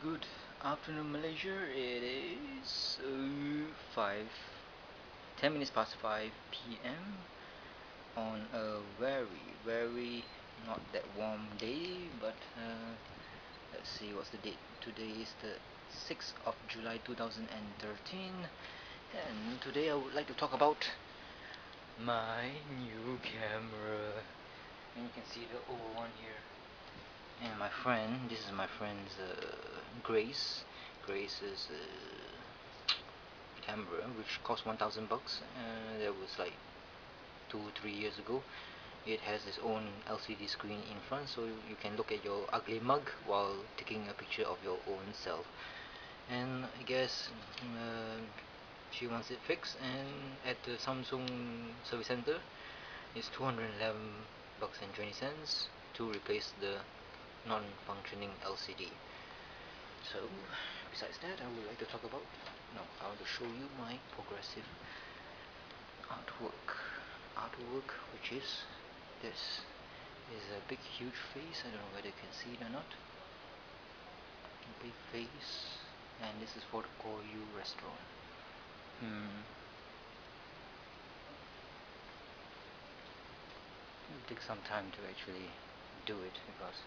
Good afternoon, Malaysia. It is 10 minutes past 5 p.m. on a very not that warm day, but let's see what's the date. Today is the 6th of July 2013, and today I would like to talk about my new camera. And you can see the old one here. And my friend, this is my friend's Grace. Grace's camera, which cost 1,000 bucks. That was like 2-3 years ago. It has its own LCD screen in front, so you can look at your ugly mug while taking a picture of your own self. And I guess she wants it fixed, and at the Samsung service center, it's 211 bucks and 20 cents to replace the non-functioning LCD. So besides that, I would like to talk about I want to show you my progressive artwork, which is this. Is a big huge face. I don't know whether you can see it or not. Big face, and this is for the Koyu restaurant. It takes some time to actually do it because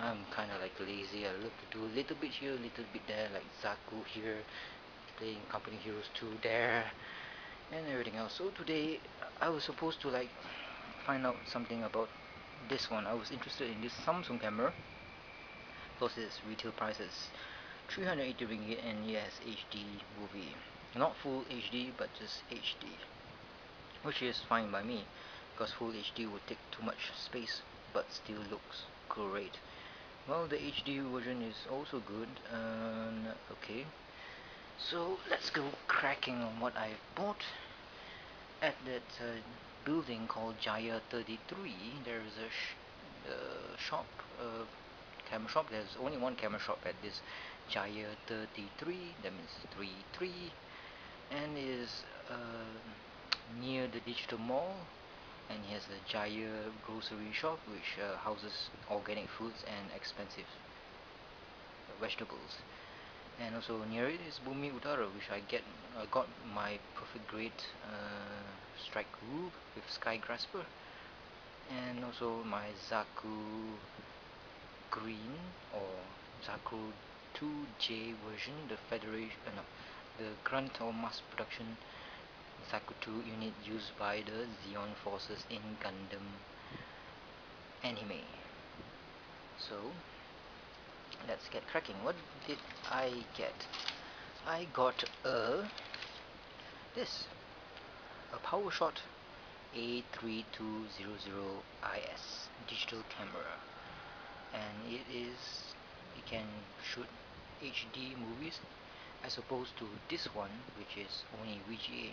I'm kind of like lazy. I love to do a little bit here, a little bit there, like Zaku here, playing Company Heroes 2 there, and everything else. So today I was supposed to like find out something about this one. I was interested in this Samsung camera because its retail price is 380 ringgit, and yes, HD movie, not full HD but just HD, which is fine by me because full HD would take too much space but still looks great. Well, the HD version is also good. Okay, so let's go cracking on what I bought at that building called Jaya 33. There is a shop, camera shop. There's only one camera shop at this Jaya 33. That means 33, and it is near the digital mall. And he has a Jaya grocery shop which houses organic foods and expensive vegetables. And also near it is Bumi Utara, which I got my perfect grade strike roof with sky grasper, and also my Zaku green or Zaku 2J version, the Federation, the grunt or mass production Zaku 2 unit used by the Zeon forces in Gundam anime. So let's get cracking. What did I get? I got a Powershot A3200 digital camera, and it can shoot HD movies as opposed to this one, which is only VGA.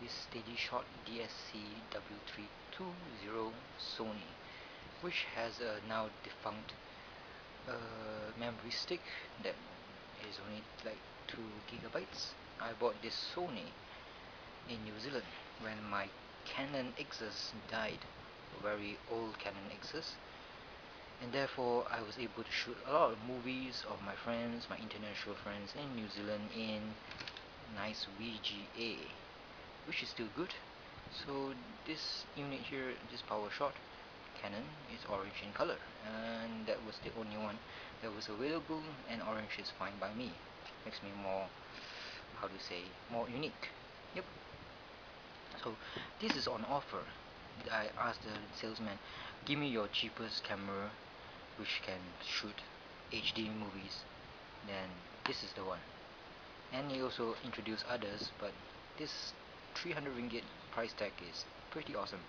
This Steady Shot DSC W320 Sony, which has a now defunct memory stick that is only like 2 gigabytes. I bought this Sony in New Zealand when my Canon Xs died, a very old Canon Xs, and therefore I was able to shoot a lot of movies of my friends, my international friends in New Zealand, in nice VGA, which is still good. So this unit here, this Powershot Canon, is orange in color, and that was the only one that was available, and orange is fine by me. Makes me more, how do you say, more unique. Yep. So this is on offer. I asked the salesman, give me your cheapest camera which can shoot HD movies, then this is the one. And he also introduced others, but this 300 ringgit price tag is pretty awesome.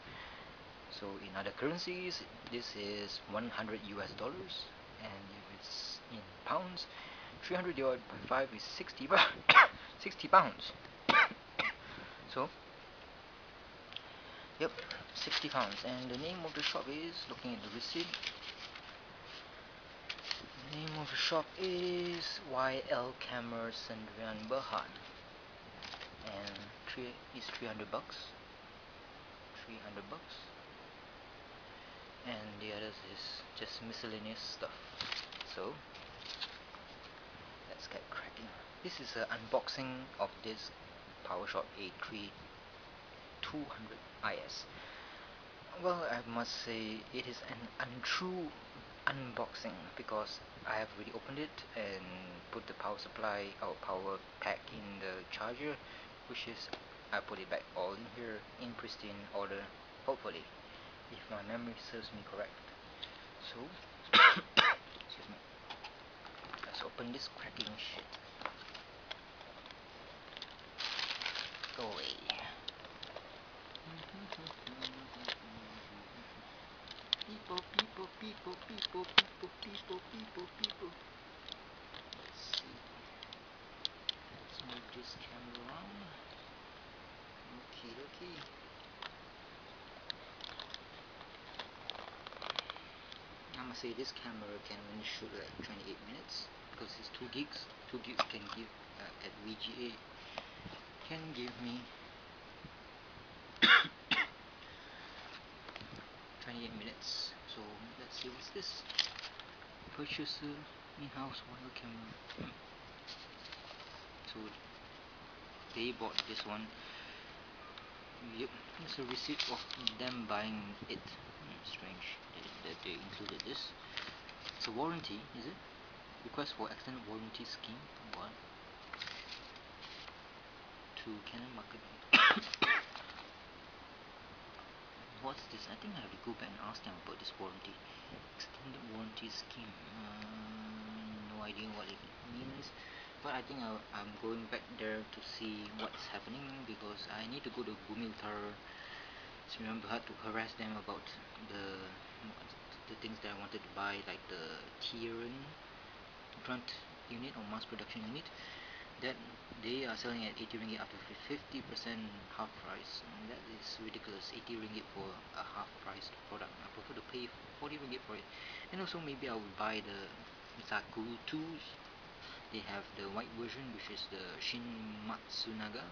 So in other currencies, this is 100 US dollars, and if it's in pounds, 300 divided by 5 is 60 60 pounds. So yep, 60 pounds. And the name of the shop is, looking at the receipt, the name of the shop is YL Camera Sendirian Berhad, and it's 300 bucks. 300 bucks. And the others is just miscellaneous stuff. So let's get cracking. This is an unboxing of this Powershot A3200 IS. Well, I must say it is an untrue unboxing because I have already opened it and put the power supply or power pack in the charger, which is I put it back all in here in pristine order, hopefully, if my memory serves me correct. So excuse me, let's open this cracking shit. Go away. People. Let's see. Let's move this camera around. Okay. I must say this camera can only shoot like 28 minutes because it's 2 gigs. 2 gigs can give at VGA can give me 28 minutes. So let's see what's this. Purchaser in-house wire camera. So they bought this one. Yep, it's a receipt of them buying it. Strange that they included this. It's a warranty, is it? Request for extended warranty scheme. What? To Canon market. What's this? I think I have to go back and ask them about this warranty. Extended warranty scheme. No idea what it means. But I think I'm going back there to see what's happening because I need to go to Gumiltar. So remember, I had to harass them about the things that I wanted to buy, like the Tyrian grunt unit or mass production unit that they are selling at 80 ringgit after 50% half price. And that is ridiculous. 80 ringgit for a half price product. I prefer to pay 40 ringgit for it. And also maybe I would buy the Zaku 2s. They have the white version, which is the Shin Matsunaga.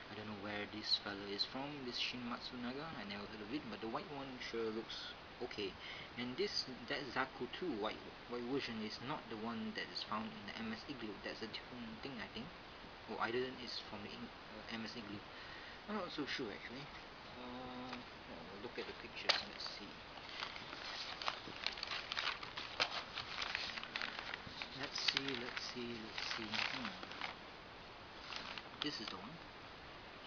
I don't know where this fellow is from, this Shin Matsunaga. I never heard of it, but the white one sure looks okay. And that Zaku 2 white version is not the one that is found in the MS Igloo. That's a different thing, I think. Or either it's from the MS Igloo. I'm not so sure actually. Look at the pictures. Let's see. This is the one.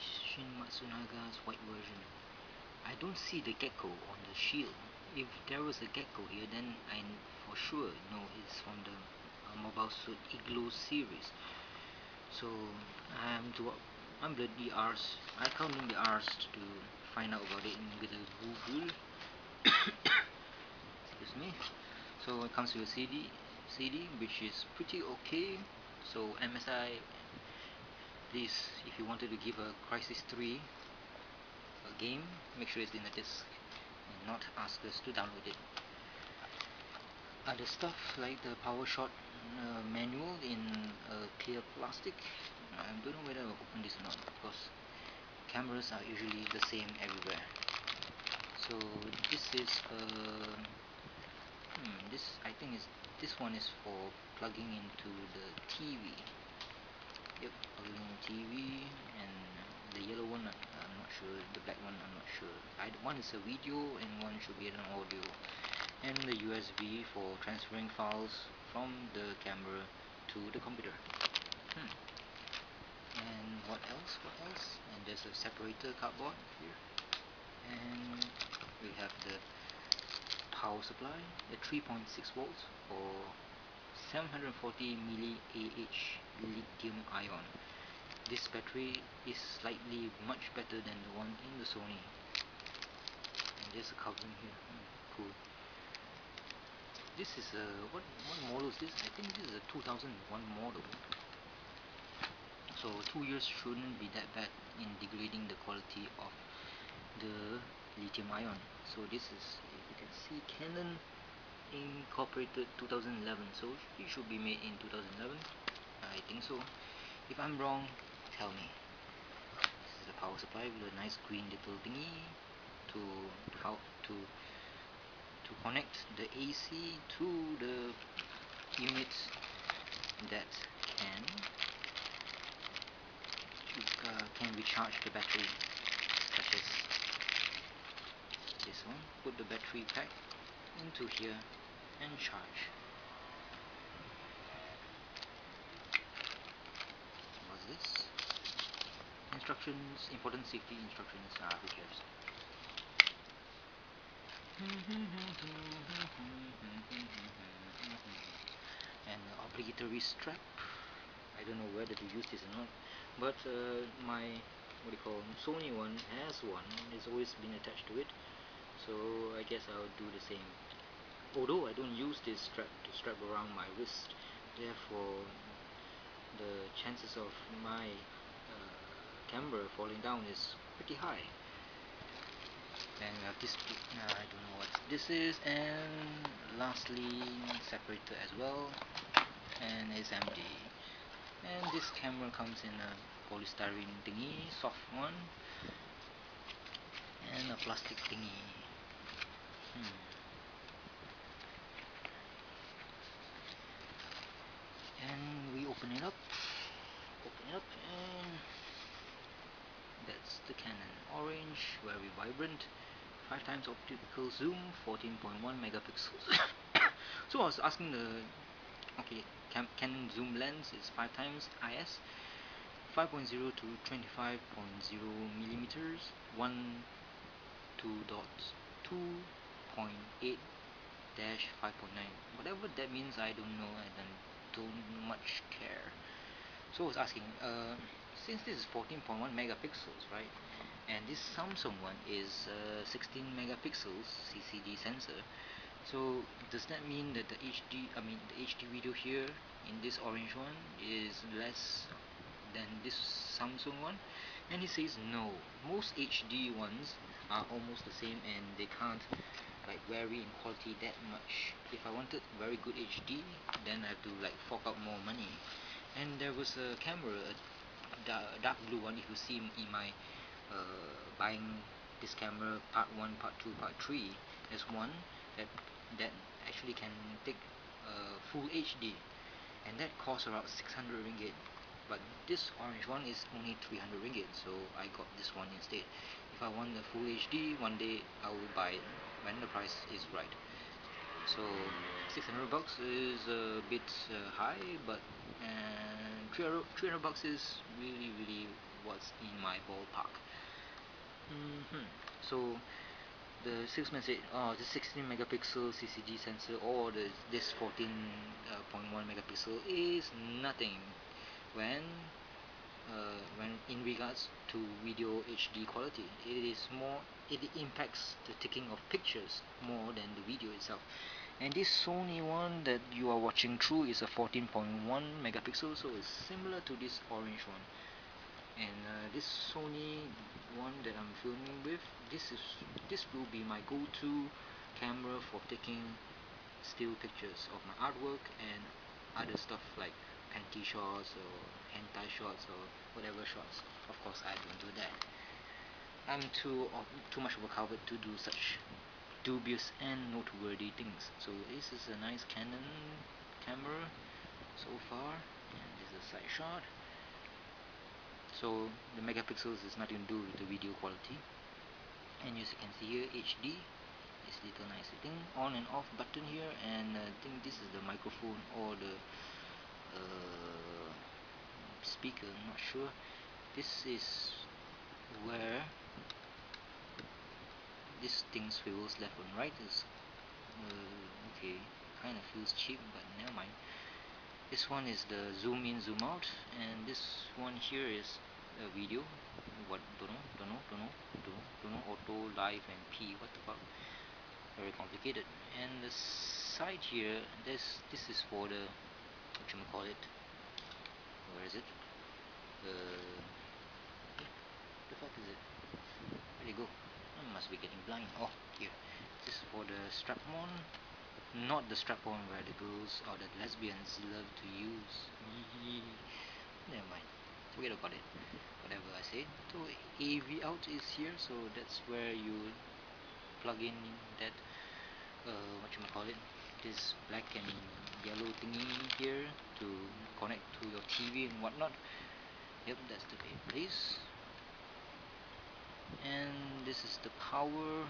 Shin Matsunaga's white version. I don't see the gecko on the shield. If there was a gecko here, then I for sure know it's from the Mobile Suit Igloo series. So I'm bloody arse. I count in the arse to find out about it with a Google. Excuse me. So it comes with a CD, which is pretty okay. So MSI, please, if you wanted to give a Crisis 3 a game, make sure it's in the disc and not ask us to download it. Other stuff like the Powershot manual in clear plastic. I don't know whether I'll open this or not because cameras are usually the same everywhere. So this is I think this one is for plugging into the TV. Yep, plugging in TV, and the yellow one I'm not sure, the black one I'm not sure. One is a video and one should be an audio. And the USB for transferring files from the camera to the computer. And what else? And there's a separator cardboard here. And we have the power supply, the 3.6 volts for 740 mAh lithium ion. This battery is slightly much better than the one in the Sony. And there's a covering here. Cool. This is a what model is this? I think this is a 2001 model. So 2 years shouldn't be that bad in degrading the quality of the lithium ion. So this is, if you can see, Canon Incorporated 2011. So it should be made in 2011. I think so. If I'm wrong, tell me. This is the power supply with a nice green little thingy to connect the AC to the charge the battery, such as this one. Put the battery pack into here and charge. What's this? Instructions, important safety instructions. Who cares? And obligatory strap. I don't know whether to use this or not, but my Sony one has one. It's always been attached to it, so I guess I'll do the same. Although I don't use this strap to strap around my wrist, therefore the chances of my camera falling down is pretty high. And we have this, I don't know what this is, and lastly separator as well, and it's empty. And this camera comes in a polystyrene thingy, soft one, and a plastic thingy. And we open it up, and that's the Canon. Orange, very vibrant, 5 times optical zoom, 14.1 megapixels. So I was asking the Canon zoom lens is 5 times IS, 5.0 to 25.0 millimeters, 1 2.8 dash 5.9. Whatever that means, I don't know. I don't much care. So I was asking, since this is 14.1 megapixels, right? And this Samsung one is 16 megapixels CCD sensor. So does that mean that the HD video here in this orange one is less than this Samsung one? And he says no. Most HD ones are almost the same, and they can't vary in quality that much. If I wanted very good HD, then I have to fork out more money. And there was a camera, a dark blue one. If you see in my buying this camera part 1, part 2, part 3, there's one that actually can take full HD, and that costs around 600 ringgit. But this orange one is only 300 ringgit, so I got this one instead. If I want the full HD, one day I will buy it when the price is right. So 600 bucks is a bit high, but 300 bucks is really what's in my ballpark. So the salesman said, oh, the 16 megapixel CCD sensor or this 14.1 megapixel is nothing when in regards to video HD quality. It impacts the taking of pictures more than the video itself. And this Sony one that you are watching through is a 14.1 megapixel, so it's similar to this orange one. And this Sony one that I'm filming with, this will be my go-to camera for taking still pictures of my artwork and other stuff like panty shots or hentai shots or whatever shots. Of course, I don't do that. I'm too much of a coward to do such dubious and noteworthy things. So this is a nice Canon camera so far, and this is a side shot. So the megapixels is nothing to do with the video quality. And as you can see here, HD, this little nice thing, on and off button here, and I think this is the microphone or the speaker, I'm not sure. This is where this thing swivels left and right. Is okay, kind of feels cheap, but never mind. This one is the zoom in, zoom out, and this one here is a video. What? Don't know. Auto, live, and P. What the fuck? Very complicated. And the side here, this is for the whatchamacallit. Where is it? The fuck is it? Where'd it go? I must be getting blind. Oh, here. This is for the strap-on. Not the strap-on where the girls or the lesbians love to use. Never mind. Forget about it. Whatever I said. So AV out is here, so that's where you plug in that whatchamacallit, this black and yellow thingy here to connect to your TV and whatnot. Yep, that's the place. And this is the power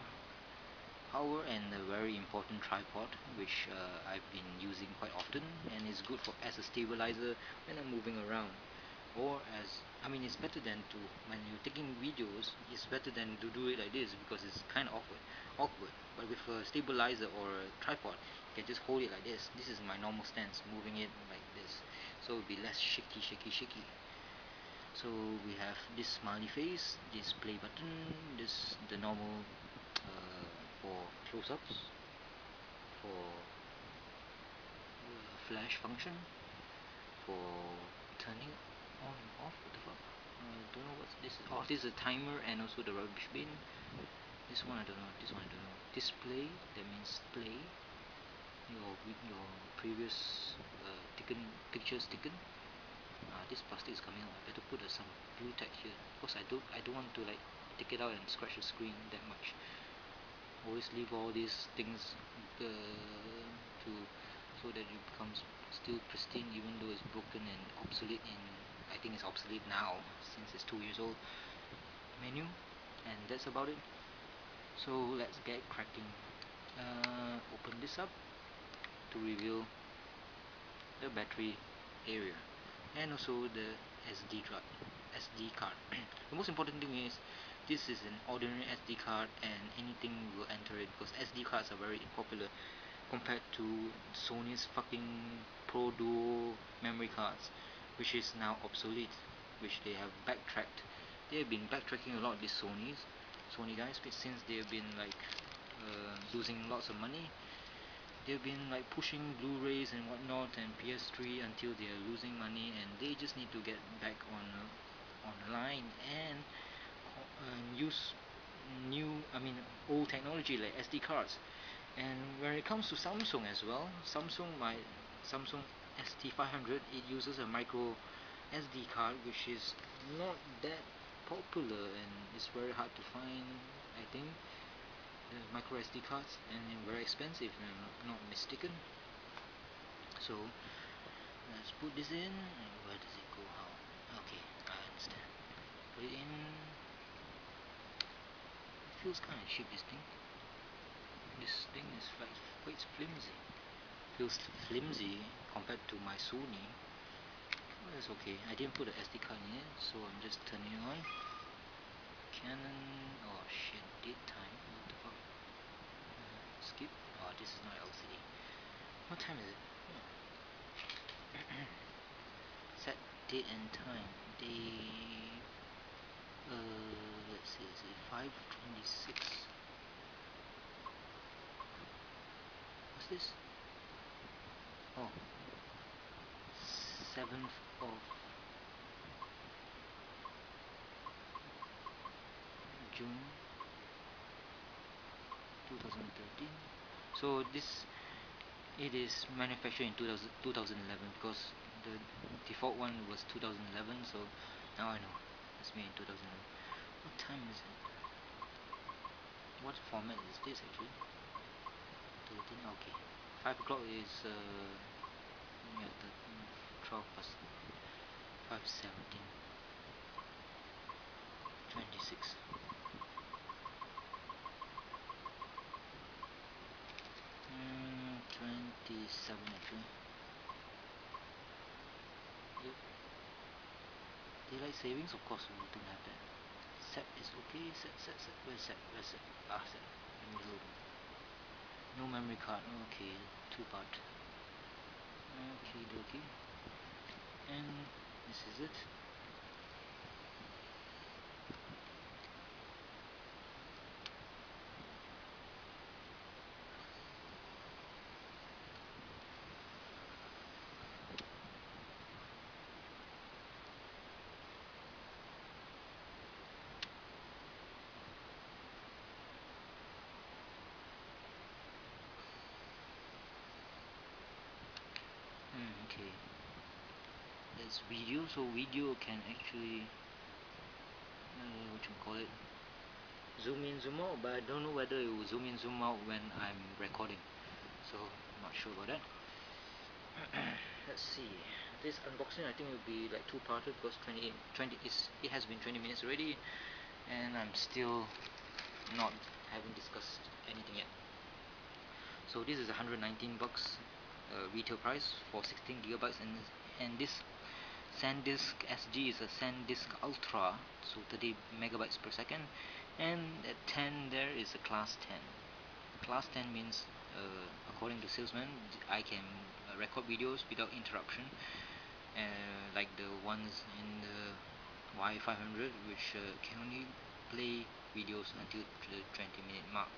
and a very important tripod, which I've been using quite often, and it's good for as a stabilizer when I'm moving around, or as I mean it's better than to when you're taking videos, it's better than to do it like this because it's kind of awkward. But with a stabilizer or a tripod, you can just hold it like this is my normal stance, moving it like this, so it'll be less shaky. So we have this smiley face, this play button, this the normal for close-ups, for flash function, for turning on and off. What the fuck? Don't know what's this. Oh, this is a timer and also the rubbish bin. This one I don't know. This one I don't know. Display, that means play your previous pictures taken. This plastic is coming out. I better put some blue tag here because I don't want to like take it out and scratch the screen that much. Always leave all these things to so that it becomes still pristine even though it's broken and obsolete in I think it's obsolete now since it's 2 years old. Menu, and that's about it. So let's get cracking. Open this up to reveal the battery area and also the SD card. The most important thing is this is an ordinary SD card and anything will enter it because SD cards are very popular compared to Sony's fucking Pro Duo memory cards, which is now obsolete, which they have backtracked. They have been backtracking a lot, these Sony guys, since they have been like losing lots of money. They've been like pushing Blu-rays and whatnot and PS3 until they are losing money, and they just need to get back on the line and use old technology like SD cards. And when it comes to Samsung as well, Samsung ST500, it uses a micro SD card, which is not that popular and it's very hard to find, I think, the micro SD cards, and very expensive if I'm not mistaken. So let's put this in. Where does it go? How? Okay, I understand. Put it in. It feels kind of cheap. This thing is like quite flimsy. Feels flimsy compared to my Sony. Well, it's okay. I didn't put the SD card in it, so I'm just turning it on. Canon. Oh shit! Date time. What the fuck? Skip. Oh, this is not LCD. What time is it? Set date and time. Let's see, 5:26. What's this? Oh, 7th of June 2013. So it is manufactured in 2011 because the default one was 2011, so now I know it's made in 2011. What time is it? What format is this actually? 13, okay. 5 o'clock is 12 past 5:17. 26. 27 actually. Yep. Daylight savings, of course we don't have that. Set is okay. Set. Where's set? Set. Let me load. No memory card. Okay, 2-part. Okay. And this is it. Okay, that's video. So video can actually zoom in, zoom out, but I don't know whether it will zoom in, zoom out when I'm recording, so I'm not sure about that. Let's see, this unboxing I think it will be like 2-parted because it has been 20 minutes already, and I'm still not haven't discussed anything yet. So this is 119 bucks retail price for 16 gigabytes, and this SanDisk SG is a SanDisk Ultra, so 30 megabytes per second, and at 10 there is a class 10. Class 10 means, according to salesman, I can record videos without interruption, like the ones in the Y500, which can only play videos until the 20-minute mark.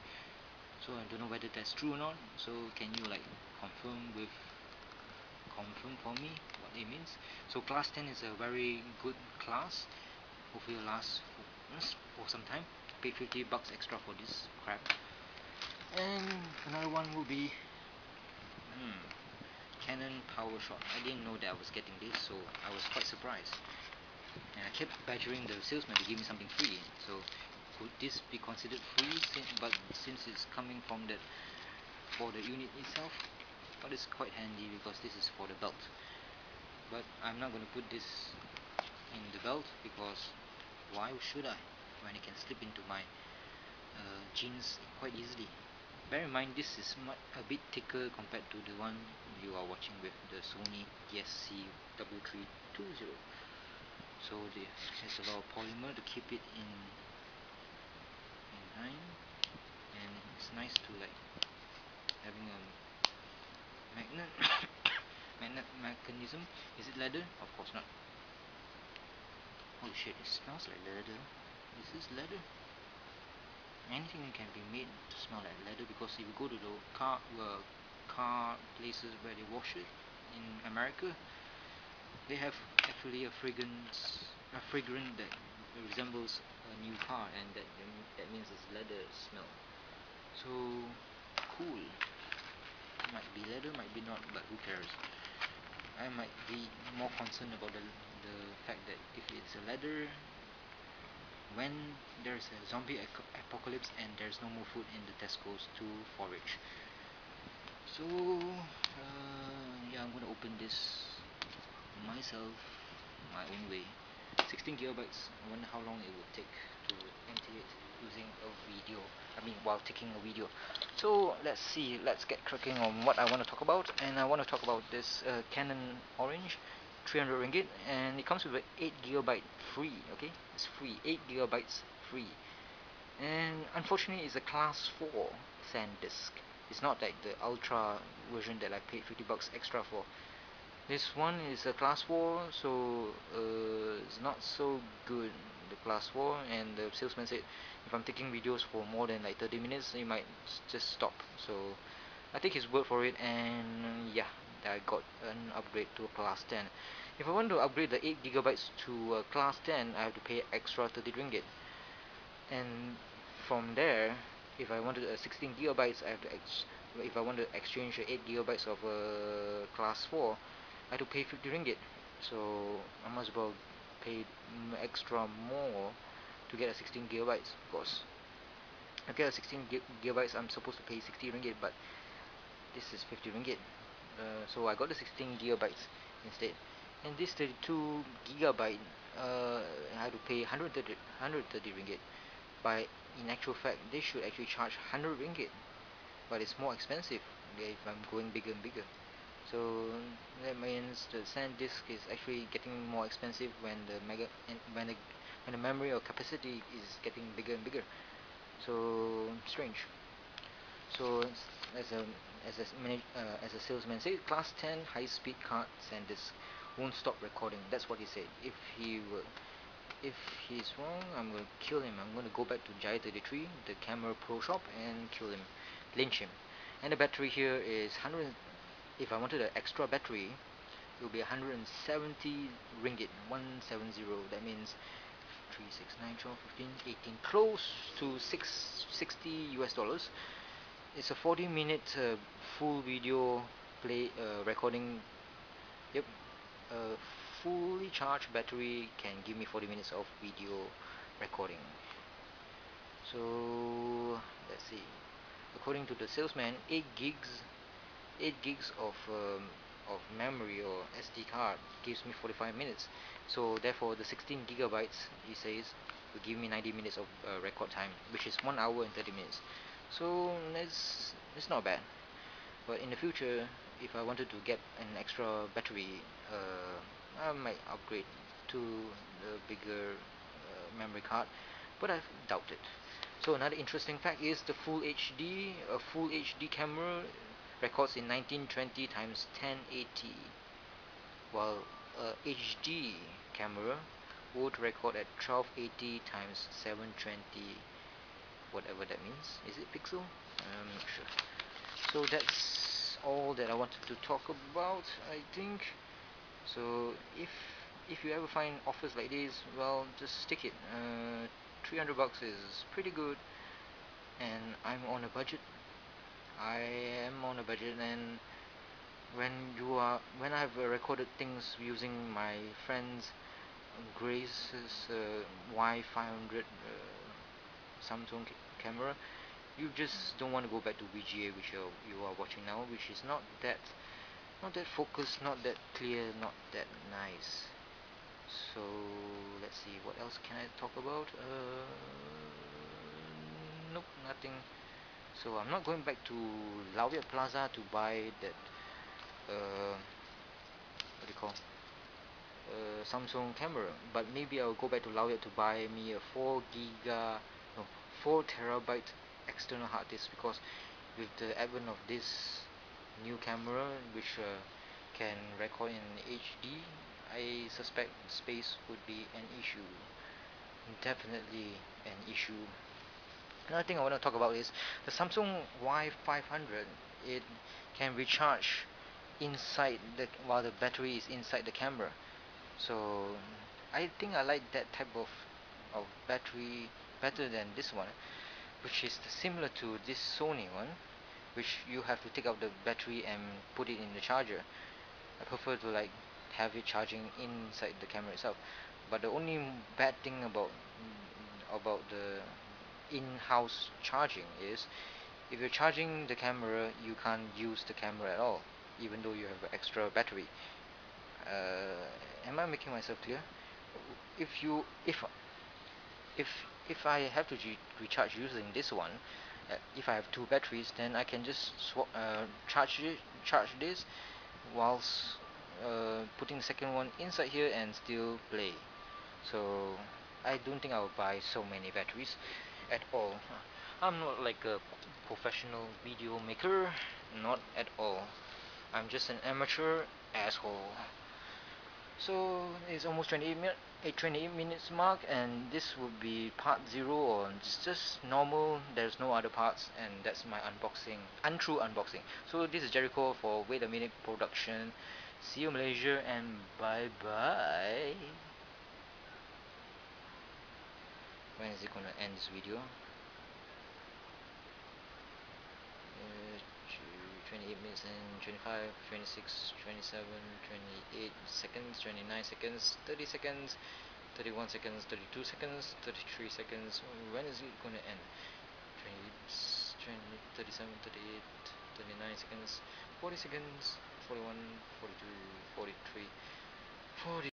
So I don't know whether that's true or not. So can you like confirm for me what it means? So class 10 is a very good class. Hopefully it'll last for some time. Pay 50 bucks extra for this crap. And another one will be Canon Powershot. I didn't know that I was getting this, so I was quite surprised. And I kept badgering the salesman to give me something free. So could this be considered free? But since it's coming from that for the unit itself, but it's quite handy because this is for the belt. But I'm not going to put this in the belt because why should I, when it can slip into my jeans quite easily. Bear in mind this is a bit thicker compared to the one you are watching with the Sony DSC-3320. So there's a lot of polymer to keep it in line, and it's nice to like having a magnet magnet mechanism. Is it leather? Of course not. Holy shit, it smells like leather. Is this leather? Anything can be made to smell like leather, because if you go to the car places where they wash it in America, they have actually a fragrant that resembles a new car, and that means it's leather smell. So cool. Might be leather, might be not, but who cares? I might be more concerned about the fact that if it's a leather, when there's a zombie apocalypse and there's no more food in the Tesco's to forage. So yeah, I'm gonna open this myself my own way. 16 gigabytes. I wonder how long it would take to empty it using a video. While taking a video. So let's see. Let's get cracking on what I want to talk about. And I want to talk about this Canon Orange, 300 ringgit, and it comes with an 8 gigabyte free. Okay, it's free. 8 gigabytes free. And unfortunately, it's a class 4 SanDisk. It's not like the Ultra version that I paid 50 bucks extra for. This one is a class 4, so it's not so good, the class 4, and the salesman said if I'm taking videos for more than like 30 minutes, you might just stop. So I take his word for it, and yeah, I got an upgrade to a class 10. If I want to upgrade the 8 gigabytes to a class 10, I have to pay extra 30 ringgit. And from there, if I wanted a 16 gigabytes, if I want to exchange 8 gigabytes of class 4, I had to pay 50 ringgit. So I must as well pay extra more to get a 16 gigabytes, because I get a 16 gigabytes, I'm supposed to pay 60 ringgit, but this is 50 ringgit. So I got the 16 gigabytes instead. And this 32 gigabyte, I had to pay 130 ringgit. But in actual fact, they should actually charge 100 ringgit, but it's more expensive if I'm going bigger and bigger. So that means the SanDisk is actually getting more expensive when the memory or capacity is getting bigger and bigger. So strange. So as a salesman said, class 10 high-speed card SanDisk won't stop recording. That's what he said. If he's wrong, I'm going to kill him. I'm going to go back to Jai33, the camera pro shop, and kill him, lynch him. And the battery here is 100. If I wanted an extra battery, it will be 170 ringgit, 170. That means 3, 6, 9, 12, 15, 18, close to 660 US dollars. It's a 40-minute full video recording. Yep, a fully charged battery can give me 40 minutes of video recording. So let's see. According to the salesman, 8 gigs of memory or SD card gives me 45 minutes. So therefore, the 16 gigabytes, he says, will give me 90 minutes of record time, which is 1 hour and 30 minutes. So it's not bad. But in the future, if I wanted to get an extra battery, I might upgrade to the bigger memory card, but I doubt it. So another interesting fact is the full HD. A full HD camera records in 1920 times 1080, while a HD camera would record at 1280 times 720, whatever that means. Is it pixel? I'm not sure. So that's all that I wanted to talk about, I think. So if you ever find offers like this, well, just stick it. 300 bucks is pretty good, and I'm on a budget. I am on a budget, and when I've recorded things using my friend's Grace's Y500 Samsung camera, you just don't want to go back to VGA, which you are watching now, which is not that focused, not that clear, not that nice. So let's see, what else can I talk about? Nope, nothing. So I'm not going back to Laoviet Plaza to buy that what do you call Samsung camera, but maybe I'll go back to Laoviet to buy me a 4 terabyte external hard disk, because with the advent of this new camera, which can record in HD, I suspect space would be an issue. Definitely an issue. Another thing I want to talk about is the Samsung Y500. It can recharge inside while the battery is inside the camera. So I think I like that type of battery better than this one, which is similar to this Sony one, which you have to take out the battery and put it in the charger. I prefer to like have it charging inside the camera itself. But the only bad thing about the in-house charging is, if you're charging the camera, you can't use the camera at all, even though you have an extra battery. Am I making myself clear? If you if I have to recharge using this one, if I have two batteries, then I can just charge this whilst putting the second one inside here and still play. So I don't think I'll buy so many batteries at all. I'm not like a professional video maker, not at all. I'm just an amateur asshole. So it's almost 28 minutes mark, and this would be part 0, or it's just normal, there's no other parts, and that's my unboxing, untrue unboxing. So this is Gerryko for Wait a Minute Production. See you Malaysia, and bye bye. When is it gonna end this video? 28 minutes and 25, 26, 27, 28 seconds, 29 seconds, 30 seconds, 31 seconds, 32 seconds, 33 seconds. When is it gonna end? 20, 20, 37, 38, 39 seconds, 40 seconds, 41, 42, 43, 40.